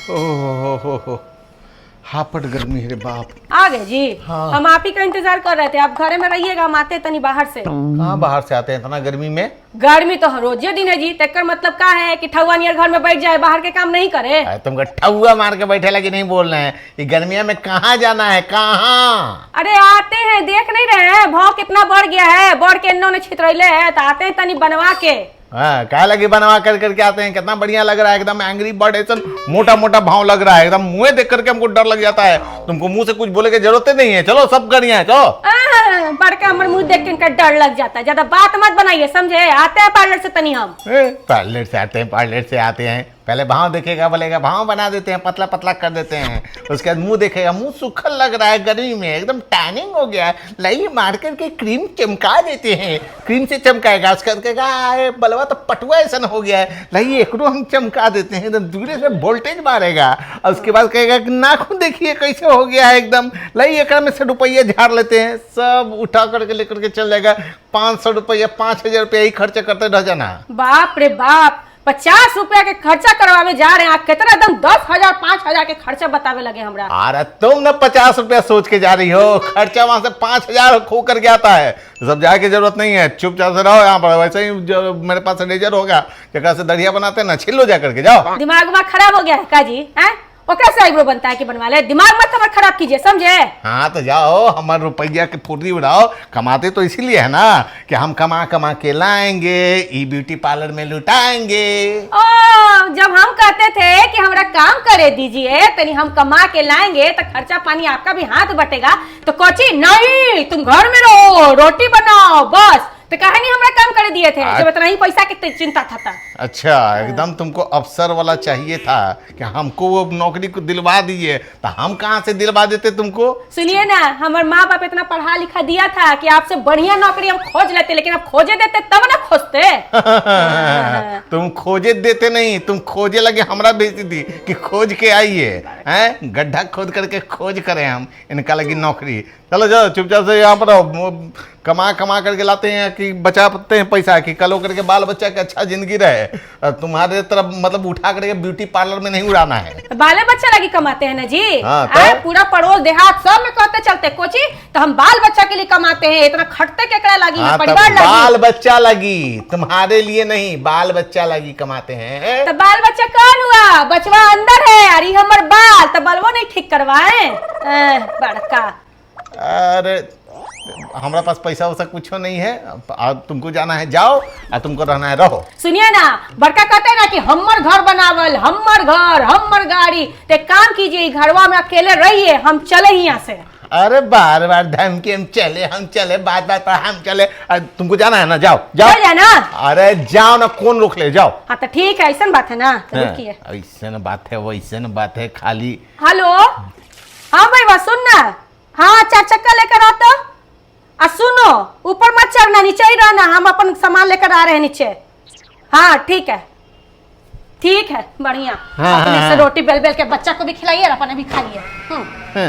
ओहो हापट गर्मी है रे बाप। आ गए जी। हाँ। हम आप ही का इंतजार कर रहे थे, आप घरे में रहिएगा, हम आते तनी बाहर से। कहाँ बाहर से आते हैं इतना गर्मी में? गर्मी तो रोजे दिन है जी, तेकर मतलब का है कि ठौआ नियर घर में बैठ जाए, बाहर के काम नहीं करे। तुमको ठौआ मार के बैठे लगे नहीं बोल रहे हैं, ये गर्मिया में कहाँ जाना है? कहाँ? अरे आते हैं, देख नहीं रहे हैं भाव कितना बढ़ गया है, बढ़ के इन्होंने छितरैले है, तो आते हैं तनी बनवा के। हाँ, क्या लगे बनवा कर करके आते हैं, कितना बढ़िया लग रहा है, एकदम एंग्री बर्ड ऐसा मोटा मोटा भाव लग रहा है, एकदम मुंह देख करके हमको डर लग जाता है। तुमको मुंह से कुछ बोले की जरूरत नहीं है, चलो सब बढ़िया है, चलो। बड़का हमर मुंह देख के इनका डर लग जाता है, ज्यादा बात मत बनाइए, समझे? आते हैं पार्लर से तनी हम। पार्लर से आते हैं, पार्लर से आते हैं, पहले भाव देखेगा, बोलेगा भाव बना देते हैं, पतला पतला कर देते हैं, उसके बाद मुंह देखेगा, मुंह सूखल लग रहा है गर्मी में, एकदम टैनिंग हो गया है, लाइए मार करके क्रीम चमका देते हैं, क्रीम से चमकाएगा, उसके बाद कहेगा बलवा तो पटुआ ऐसा हो गया है, लाइए एकरो हम चमका देते हैं, एकदम दूर से वोल्टेज मारेगा, और उसके बाद कहेगा कि नाखून देखिए कैसे हो गया है एकदम, लाइए एक में से रुपया झाड़ लेते हैं, सब उठा करके लेकर के चल जाएगा। 500 रुपया 5000 रुपया ही खर्चा करते रह जाना। बाप रे बाप, 50 रुपया के खर्चा करवावे जा रहे हैं आप, कितना एकदम 10,000 5,000 के खर्चा बतावे लगे हमरा। अरे तुम ना 50 रुपया सोच के जा रही हो, खर्चा वहां से 5000 खो करके आता है, सब जाए की जरूरत नहीं है, चुपचाप से रहो यहाँ पर। वैसे ही जो मेरे पास रेजर होगा जगह से दरिया बनाते हैं ना, छिलो जा करके जाओ। दिमाग खराब हो गया है का जी? हैं ओकरा से आईब्रो बनता है कि बनवा ले, दिमाग मत हमारा खराब कीजिए, समझे? हाँ तो जाओ, हमारे रुपया की फुर्ती उड़ाओ, कमाते तो इसीलिए है ना कि हम कमा कमा के लाएंगे, ई ब्यूटी पार्लर में लुटाएंगे। ओ, जब हम कहते थे कि हमरा काम करे दीजिए, तनी हम कमा के लाएंगे तो खर्चा पानी आपका भी हाथ बटेगा, तो कोची नहीं, तुम घर में रहो, रोटी बनाओ, बस। तो कहा नहीं हमरा काम करे दिए थे जब इतना ही पैसा की चिंता था। अच्छा, एकदम तुमको अफसर वाला चाहिए था कि हमको वो नौकरी को दिलवा दीजिए, तो हम कहाँ से दिलवा देते तुमको? सुनिए ना, हमारे माँ बाप इतना पढ़ा लिखा दिया था कि आपसे बढ़िया नौकरी हम खोज लेते, लेकिन आप खोजे देते तब ना खोजते। तुम खोजे देते नहीं, तुम खोजे लगे हमरा भेजती थी कि खोज के आइए, हैं गड्ढा खोद करके खोज करें हम इनका लगी नौकरी। चलो जाओ चुपचाप से यहाँ पर कमा कमा करके लाते हैं कि बचाते हैं पैसा कि कल होकर के बाल बच्चा की अच्छा जिंदगी रहे। तुम्हारे तरफ मतलब उठा करके ब्यूटी पार्लर में नहीं उड़ाना है। बाले बच्चा लगी कमाते हैं ना जी। हाँ, तो? पूरा पड़ोस देहात सब में कहते चलते कोची, तो हम बाल बच्चा के लिए कमाते हैं, इतना खटते केकड़ा लगी है, परिवार लगी। बाल बच्चा लगी, तुम्हारे लिए नहीं, बाल बच्चा लगी कमाते हैं। तो बाल बच्चा कौन हुआ? बचवा अंदर है, अरे हमर बाल तो बलवो नहीं ठीक करवाए बड़का। अरे हमारा पास पैसा वैसा कुछ नहीं है, तुमको जाना है जाओ, और तुमको रहना है रहो। सुनिए ना, बड़का कहते हैं ना कि हमर घर बनावल, हमर घर, हमर गाड़ी, तो काम कीजिए, घरवा में अकेले रहिए, हम चले ही यहाँ से। अरे बार बार धमकी, हम चले बात बात पर हम चले, तुमको जाना है ना, जाओ जाओ ना। अरे जाओ ना, कौन रोक ले, जाओ। हाँ तो ठीक है, ऐसा बात है ना, ऐसा बात है, वैसे न बात है खाली। हेलो, हाँ भाई बस सुन ना, हाँ 4 चक्का लेकर आओ तो, सुनो ऊपर मत चढ़ना, नीचे ही रहना, हम अपन सामान लेकर आ रहे हैं नीचे। हाँ ठीक है, ठीक है, बढ़िया। अपने से रोटी बेल बेल के बच्चा को भी खिलाइए और अपने भी खाइए।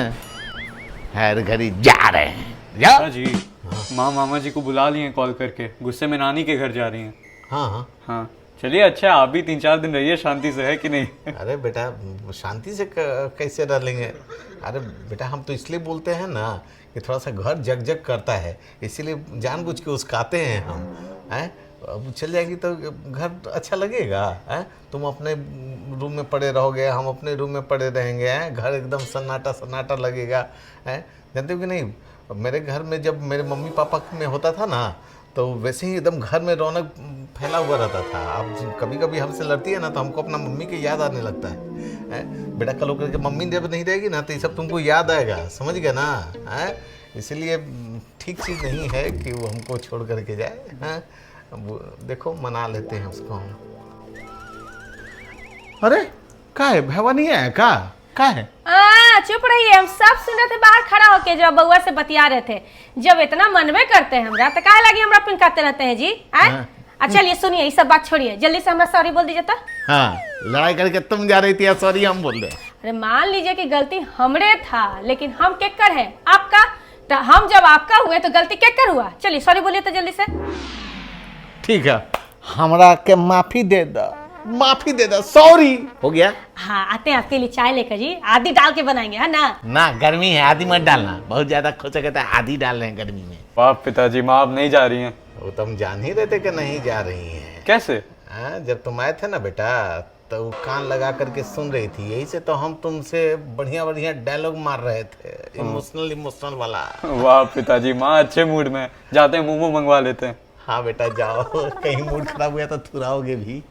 हर घड़ी जा रहे हैं, जाओ जी। माँ मामा जी को बुला लिए कॉल करके, गुस्से में नानी के घर जा रही हैं। हाँ हाँ चलिए, अच्छा आप भी 3-4 दिन रहिए शांति से, है कि नहीं? अरे बेटा शांति से कैसे रह लेंगे? अरे बेटा हम तो इसलिए बोलते हैं ना कि थोड़ा सा घर जग जग करता है, इसीलिए जानबूझ के उसकाते हैं हम, हैं? अब चल जाएगी तो घर अच्छा लगेगा, हैं? तुम अपने रूम में पड़े रहोगे, हम अपने रूम में पड़े रहेंगे, हैं? घर एकदम सन्नाटा सन्नाटा लगेगा, हैं? जानते हो कि नहीं, मेरे घर में जब मेरे मम्मी पापा में होता था ना, तो वैसे ही एकदम घर में रौनक फैला हुआ रहता था। अब कभी कभी हमसे लड़ती है ना, तो हमको अपना मम्मी की याद आने लगता है। बेटा कल होकर के मम्मी जब नहीं रहेगी ना, तो ये सब तुमको याद आएगा, समझ गया ना? है इसलिए ठीक चीज़ नहीं है कि वो हमको छोड़ करके जाए। हैं देखो मना लेते हैं उसको हम। अरे का है, भैया नहीं है का है? चुप रहिए, हम सब सुन रहे थे बाहर खड़ा होके जब बउआ से बतिया रहे थे। जब इतना मनवे करते हैं हमरा, तो काहे लगी हमरा पिंकाते रहते हैं जी? चलिए सुनिए, ये सब बात छोड़िए, जल्दी से हमरा सॉरी बोल दीजिए तो। हाँ, लड़ाई करके तुम जा रही थी, सॉरी हम बोल रहे। अरे मान लीजिए कि गलती हमरे था, लेकिन हम केकर है आपका, तो हम जब आपका हुए तो गलती केकर हुआ? चलिए सॉरी बोलिए तो जल्दी से। ठीक है, हमरा के माफी दे दो। माफी दे दो, सॉरी। हो गया हाँ आते हैं आपके लिए चाय लेकर जी, आदि डाल के बनाएंगे है ना। ना, गर्मी है, आधी मत डालना, बहुत ज्यादा खोचा कहता है, आधी डाल रहे हैं गर्मी में। वाह पिताजी, माँ आप नहीं जा रही हैं? वो तुम जान ही रहे थे कि नहीं जा रही हैं। कैसे? हाँ, जब तुम आए थे ना बेटा, तो वो कान लगा करके सुन रही थी, यही से तो हम तुमसे बढ़िया बढ़िया डायलॉग मार रहे थे, इमोशनल वाला। वाह पिताजी, माँ अच्छे मूड में, जाते हैं मोमो मंगवा लेते हैं। हाँ बेटा जाओ, कहीं मूड खराब हुआ तो थुराओगे भी।